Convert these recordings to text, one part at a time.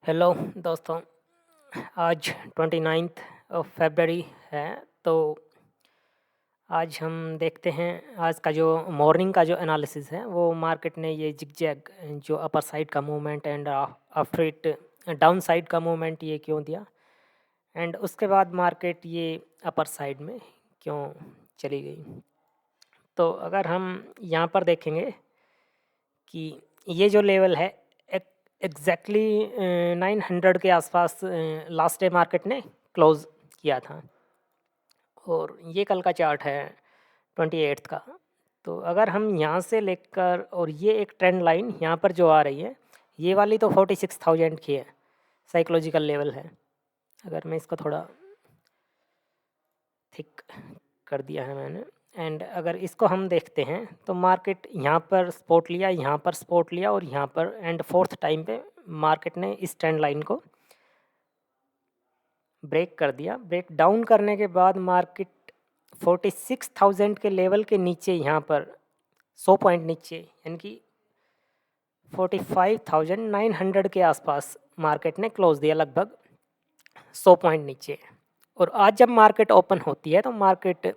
Hello दोस्तों। आज 29 फरवरी है। तो आज हम देखते हैं आज का जो मॉर्निंग का जो एनालिसिस है वो मार्केट ने ये जिगजैग जो अपर साइड का movement and after it down side का मूवमेंट ये क्यों दिया एंड उसके बाद मार्केट ये अपर साइड में क्यों चली गई। तो अगर हम यहाँ पर देखेंगे कि ये जो लेवल है एग्जैक्टली 900 के आसपास लास्ट डे मार्केट ने क्लोज किया था और ये कल का चार्ट है 28 का। तो अगर हम यहाँ से लेकर और ये एक ट्रेंड लाइन यहाँ पर जो आ रही है ये वाली तो 46,000 की है, साइकोलॉजिकल लेवल है। अगर मैं इसको थोड़ा थिक कर दिया है मैंने एंड अगर इसको हम देखते हैं तो मार्केट यहाँ पर सपोर्ट लिया, यहाँ पर सपोर्ट लिया और यहाँ पर एंड फोर्थ टाइम पे मार्केट ने इस ट्रेंड लाइन को ब्रेक कर दिया। ब्रेक डाउन करने के बाद मार्केट 46,000 के लेवल के नीचे यहाँ पर 100 पॉइंट नीचे यानी कि 45,900 के आसपास मार्केट ने क्लोज दिया, लगभग 100 पॉइंट नीचे। और आज जब मार्केट ओपन होती है तो मार्केट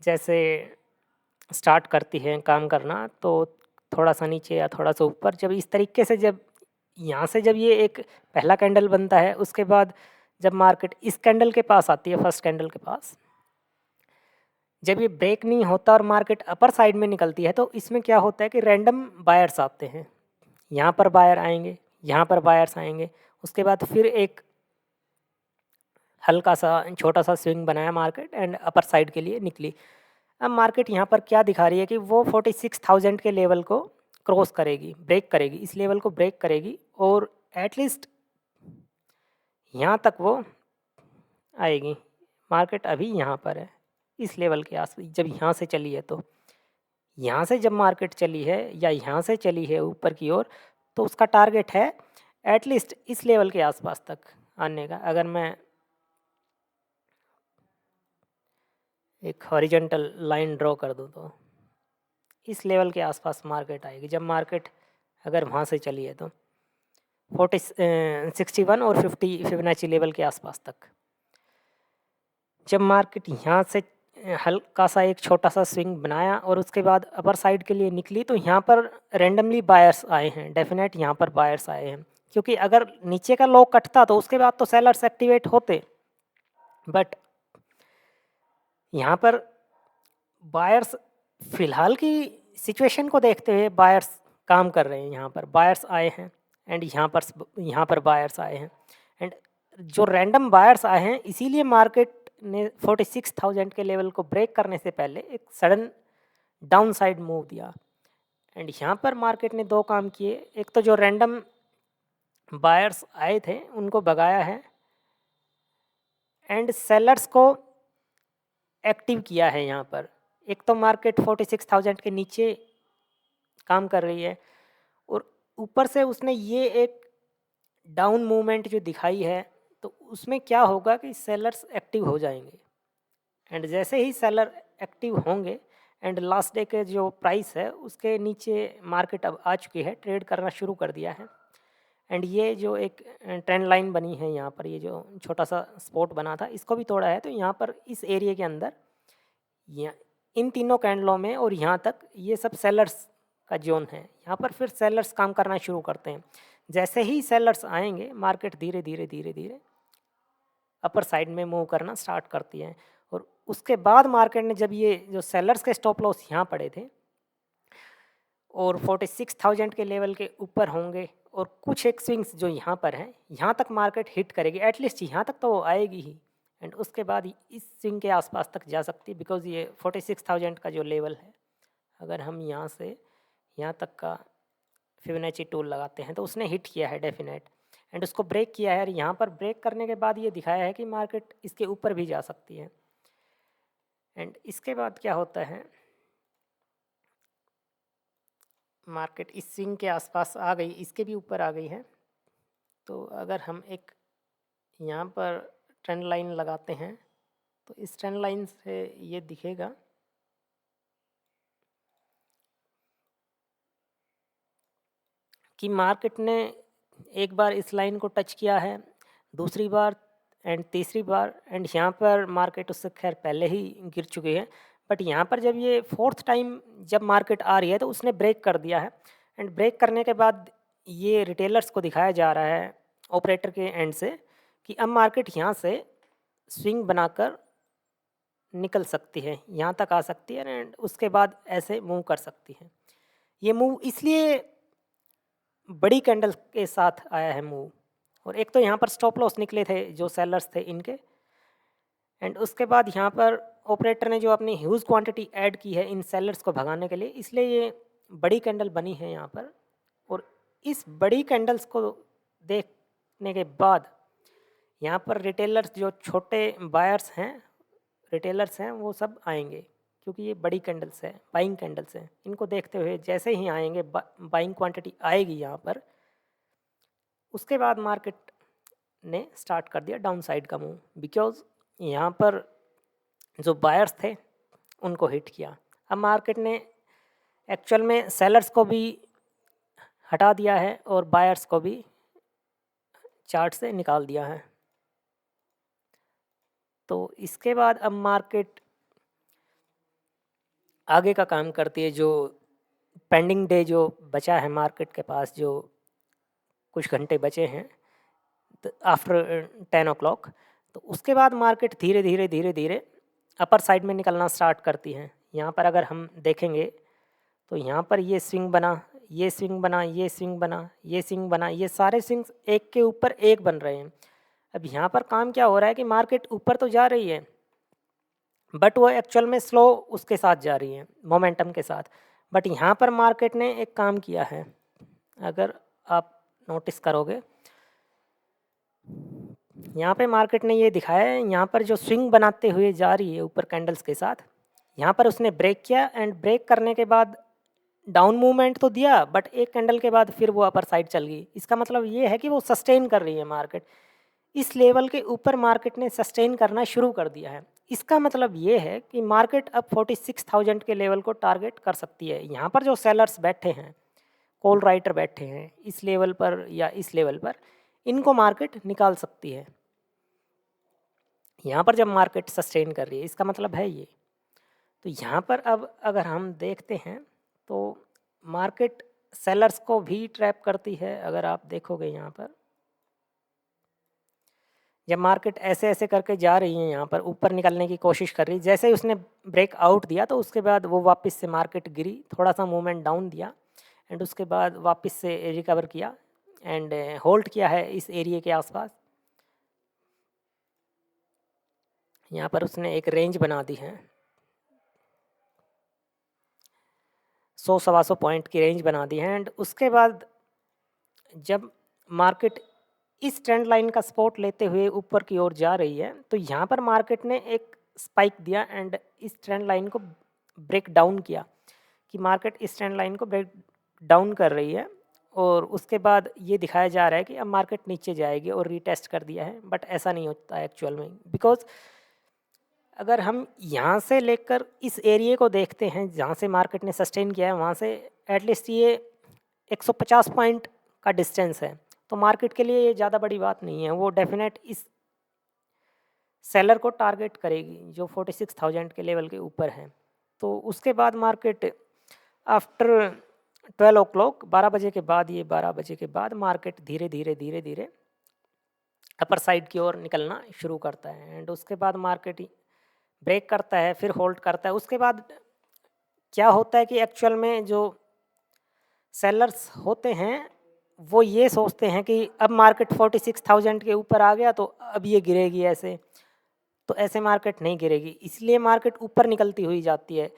जैसे स्टार्ट करती है काम करना तो थोड़ा सा नीचे या थोड़ा सा ऊपर, जब इस तरीके से जब यहाँ से जब ये एक पहला कैंडल बनता है उसके बाद जब मार्केट इस कैंडल के पास आती है, फर्स्ट कैंडल के पास, जब ये ब्रेक नहीं होता और मार्केट अपर साइड में निकलती है तो इसमें क्या होता है कि रैंडम बायर्स आते हैं। यहाँ पर बायर आएंगे, यहाँ पर बायर्स आएंगे, उसके बाद फिर एक हल्का सा छोटा सा स्विंग बनाया मार्केट एंड अपर साइड के लिए निकली। अब मार्केट यहाँ पर क्या दिखा रही है कि वो 46,000 के लेवल को क्रॉस करेगी, ब्रेक करेगी, इस लेवल को ब्रेक करेगी और एटलीस्ट यहाँ तक वो आएगी। मार्केट अभी यहाँ पर है इस लेवल के आसपास, जब यहाँ से चली है तो यहाँ से जब मार्केट चली है या यहाँ से चली है ऊपर की ओर तो उसका टारगेट है एटलीस्ट इस लेवल के आसपास तक आने का। अगर मैं एक हॉरिजॉन्टल लाइन ड्रॉ कर दूँ तो इस लेवल के आसपास मार्केट आएगी जब मार्केट अगर वहाँ से चली है तो 61 और 50 फिबोनाची लेवल के आसपास तक। जब मार्केट यहाँ से हल्का सा एक छोटा सा स्विंग बनाया और उसके बाद अपर साइड के लिए निकली तो यहाँ पर रेंडमली बायर्स आए हैं, डेफिनेट यहाँ पर बायर्स आए हैं, क्योंकि अगर नीचे का लो कटता तो उसके बाद तो सेलर्स एक्टिवेट होते, बट यहाँ पर बायर्स फिलहाल की सिचुएशन को देखते हुए बायर्स काम कर रहे हैं। यहाँ पर बायर्स आए हैं एंड यहाँ पर बायर्स आए हैं एंड जो रैंडम बायर्स आए हैं इसीलिए मार्केट ने 46,000 के लेवल को ब्रेक करने से पहले एक सडन डाउन साइड मूव दिया। एंड यहाँ पर मार्केट ने दो काम किए, एक तो जो रैंडम बायर्स आए थे उनको भगाया है एंड सेलर्स को एक्टिव किया है। यहाँ पर एक तो मार्केट 46,000 के नीचे काम कर रही है और ऊपर से उसने ये एक डाउन मूवमेंट जो दिखाई है तो उसमें क्या होगा कि सेलर्स एक्टिव हो जाएंगे एंड जैसे ही सेलर एक्टिव होंगे एंड लास्ट डे के जो प्राइस है उसके नीचे मार्केट अब आ चुकी है, ट्रेड करना शुरू कर दिया है। एंड ये जो एक ट्रेंड लाइन बनी है यहाँ पर, ये जो छोटा सा स्पॉट बना था इसको भी तोड़ा है। तो यहाँ पर इस एरिया के अंदर इन तीनों कैंडलों में और यहाँ तक ये सब सेलर्स का जोन है। यहाँ पर फिर सेलर्स काम करना शुरू करते हैं। जैसे ही सेलर्स आएंगे मार्केट धीरे धीरे धीरे धीरे अपर साइड में मूव करना स्टार्ट करती है और उसके बाद मार्केट ने जब ये जो सेलर्स के स्टॉप लॉस यहाँ पड़े थे और 46,000 के लेवल के ऊपर होंगे और कुछ एक स्विंग्स जो यहाँ पर हैं यहाँ तक मार्केट हिट करेगी, एटलीस्ट यहाँ तक तो वो आएगी ही एंड उसके बाद इस स्विंग के आसपास तक जा सकती है, बिकॉज ये 46,000 का जो लेवल है अगर हम यहाँ से यहाँ तक का फिबोनाची टूल लगाते हैं तो उसने हिट किया है डेफिनेट एंड उसको ब्रेक किया है। यहाँ पर ब्रेक करने के बाद ये दिखाया है कि मार्केट इसके ऊपर भी जा सकती है एंड इसके बाद क्या होता है, मार्केट इस स्विंग के आसपास आ गई, इसके भी ऊपर आ गई है। तो अगर हम एक यहाँ पर ट्रेंड लाइन लगाते हैं तो इस ट्रेंड लाइन से ये दिखेगा कि मार्केट ने एक बार इस लाइन को टच किया है, दूसरी बार एंड तीसरी बार, एंड यहाँ पर मार्केट उससे खैर पहले ही गिर चुकी है, बट यहाँ पर जब ये फोर्थ टाइम जब मार्केट आ रही है तो उसने ब्रेक कर दिया है। एंड ब्रेक करने के बाद ये रिटेलर्स को दिखाया जा रहा है ऑपरेटर के एंड से कि अब मार्केट यहाँ से स्विंग बनाकर निकल सकती है, यहाँ तक आ सकती है एंड उसके बाद ऐसे मूव कर सकती है। ये मूव इसलिए बड़ी कैंडल के साथ आया है मूव, और एक तो यहाँ पर स्टॉप लॉस निकले थे जो सेलर्स थे इनके, एंड उसके बाद यहाँ पर ऑपरेटर ने जो अपनी ह्यूज क्वांटिटी ऐड की है इन सेलर्स को भगाने के लिए, इसलिए ये बड़ी कैंडल बनी है यहाँ पर। और इस बड़ी कैंडल्स को देखने के बाद यहाँ पर रिटेलर्स जो छोटे बायर्स हैं, रिटेलर्स हैं, वो सब आएंगे क्योंकि ये बड़ी कैंडल्स है, बाइंग कैंडल्स हैं। इनको देखते हुए जैसे ही आएंगे, बाइंग क्वांटिटी आएगी यहाँ पर, उसके बाद मार्केट ने स्टार्ट कर दिया डाउन साइड का मूव, बिकॉज यहाँ पर जो बायर्स थे उनको हिट किया। अब मार्केट ने एक्चुअल में सेलर्स को भी हटा दिया है और बायर्स को भी चार्ट से निकाल दिया है। तो इसके बाद अब मार्केट आगे का काम करती है। जो पेंडिंग डे जो बचा है मार्केट के पास, जो कुछ घंटे बचे हैं आफ्टर 10 o'clock, तो उसके बाद मार्केट धीरे धीरे धीरे धीरे अपर साइड में निकलना स्टार्ट करती है। यहाँ पर अगर हम देखेंगे तो यहाँ पर ये स्विंग बना, ये स्विंग बना, ये स्विंग बना, ये स्विंग बना, ये सारे स्विंग्स एक के ऊपर एक बन रहे हैं। अब यहाँ पर काम क्या हो रहा है कि मार्केट ऊपर तो जा रही है बट वो एक्चुअल में स्लो उसके साथ जा रही है, मोमेंटम के साथ। बट यहाँ पर मार्केट ने एक काम किया है, अगर आप नोटिस करोगे, यहाँ पे मार्केट ने ये दिखाया है, यहाँ पर जो स्विंग बनाते हुए जा रही है ऊपर कैंडल्स के साथ, यहाँ पर उसने ब्रेक किया एंड ब्रेक करने के बाद डाउन मूवमेंट तो दिया, बट एक कैंडल के बाद फिर वो अपर साइड चल गई। इसका मतलब ये है कि वो सस्टेन कर रही है मार्केट, इस लेवल के ऊपर मार्केट ने सस्टेन करना शुरू कर दिया है। इसका मतलब ये है कि मार्केट अब 46,000 के लेवल को टारगेट कर सकती है। यहाँ पर जो सेलर्स बैठे हैं, कॉल राइटर बैठे हैं इस लेवल पर या इस लेवल पर, इनको मार्केट निकाल सकती है यहाँ पर जब मार्केट सस्टेन कर रही है। इसका मतलब है ये। तो यहाँ पर अब अगर हम देखते हैं तो मार्केट सेलर्स को भी ट्रैप करती है। अगर आप देखोगे यहाँ पर जब मार्केट ऐसे ऐसे करके जा रही है, यहाँ पर ऊपर निकलने की कोशिश कर रही है, जैसे ही उसने ब्रेक आउट दिया तो उसके बाद वो वापस से मार्केट गिरी, थोड़ा सा मूवमेंट डाउन दिया एंड उसके बाद वापस से रिकवर किया एंड होल्ड किया है इस एरिया के आसपास। यहाँ पर उसने एक रेंज बना दी है, 100-125 पॉइंट की रेंज बना दी है। एंड उसके बाद जब मार्केट इस ट्रेंड लाइन का सपोर्ट लेते हुए ऊपर की ओर जा रही है तो यहाँ पर मार्केट ने एक स्पाइक दिया एंड इस ट्रेंड लाइन को ब्रेक डाउन किया कि मार्केट इस ट्रेंड लाइन को ब्रेक डाउन कर रही है। और उसके बाद ये दिखाया जा रहा है कि अब मार्केट नीचे जाएगी और रीटेस्ट कर दिया है, बट ऐसा नहीं होता है एक्चुअल में। बिकॉज अगर हम यहाँ से लेकर इस एरिया को देखते हैं जहाँ से मार्केट ने सस्टेन किया है, वहाँ से एटलीस्ट ये 150 पॉइंट का डिस्टेंस है, तो मार्केट के लिए ये ज़्यादा बड़ी बात नहीं है। वो डेफिनेट इस सेलर को टारगेट करेगी जो 46,000 के लेवल के ऊपर है। तो उसके बाद मार्केट आफ्टर 12 o'clock, 12 बजे के बाद, ये 12 बजे के बाद मार्केट धीरे धीरे धीरे धीरे अपर साइड की ओर निकलना शुरू करता है एंड उसके बाद मार्केट ब्रेक करता है, फिर होल्ड करता है। उसके बाद क्या होता है कि एक्चुअल में जो सेलर्स होते हैं वो ये सोचते हैं कि अब मार्केट 46,000 के ऊपर आ गया तो अब ये गिरेगी ऐसे, तो ऐसे मार्केट नहीं गिरेगी, इसलिए मार्केट ऊपर निकलती हुई जाती है।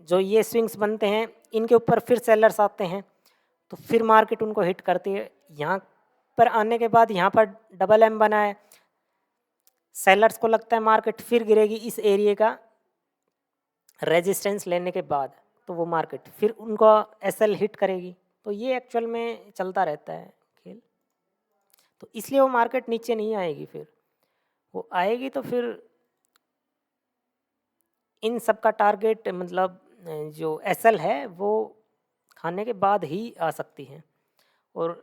जो ये स्विंग्स बनते हैं इनके ऊपर फिर सेलर्स आते हैं तो फिर मार्केट उनको हिट करती है। यहाँ पर आने के बाद यहाँ पर डबल एम बना है, सेलर्स को लगता है मार्केट फिर गिरेगी इस एरिया का रेजिस्टेंस लेने के बाद, तो वो मार्केट फिर उनको एसएल हिट करेगी। तो ये एक्चुअल में चलता रहता है खेल। तो इसलिए वो मार्केट नीचे नहीं आएगी, फिर वो आएगी तो फिर इन सब का टारगेट मतलब जो एसएल है वो खाने के बाद ही आ सकती है। और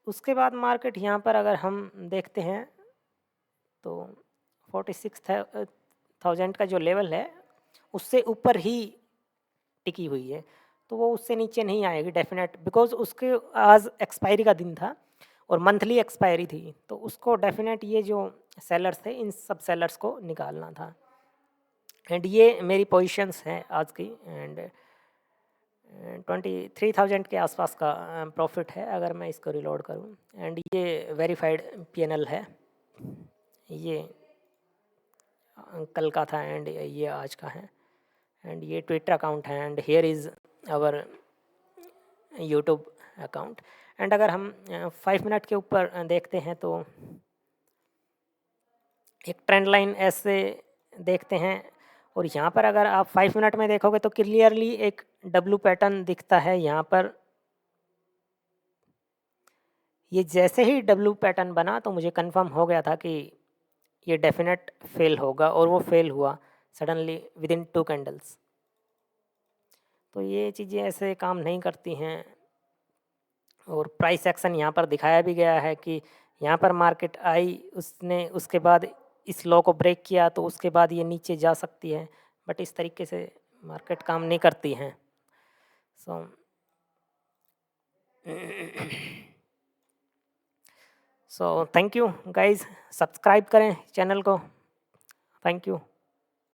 उसके बाद मार्केट यहाँ पर अगर हम देखते हैं तो 46,000 का जो लेवल है उससे ऊपर ही टिकी हुई है, तो वो उससे नीचे नहीं आएगी डेफिनेट, बिकॉज उसके आज एक्सपायरी का दिन था और मंथली एक्सपायरी थी, तो उसको डेफिनेट ये जो सेलर्स थे इन सब सेलर्स को निकालना था। एंड ये मेरी पोजीशंस हैं आज की, एंड 23,000 के आसपास का प्रॉफिट है अगर मैं इसको रिलोड करूं। एंड ये वेरीफाइड पीएनएल है, ये कल का था एंड ये आज का है, एंड ये ट्विटर अकाउंट है, and here is our YouTube account. And अगर हम 5 मिनट के ऊपर देखते हैं तो एक ट्रेंड लाइन ऐसे देखते हैं, और यहाँ पर अगर आप 5 मिनट में देखोगे तो क्लियरली एक डब्लू पैटर्न दिखता है यहाँ पर। ये जैसे ही डब्लू पैटर्न बना तो मुझे कंफर्म हो गया था कि ये डेफिनेट फेल होगा, और वो फेल हुआ सडनली विद इन 2 कैंडल्स। तो ये चीज़ें ऐसे काम नहीं करती हैं। और प्राइस एक्शन यहाँ पर दिखाया भी गया है कि यहाँ पर मार्केट आई, उसने उसके बाद इस लो को ब्रेक किया तो उसके बाद ये नीचे जा सकती है, बट इस तरीके से मार्केट काम नहीं करती हैं। So thank you guys, subscribe करें चैनल को। Thank you.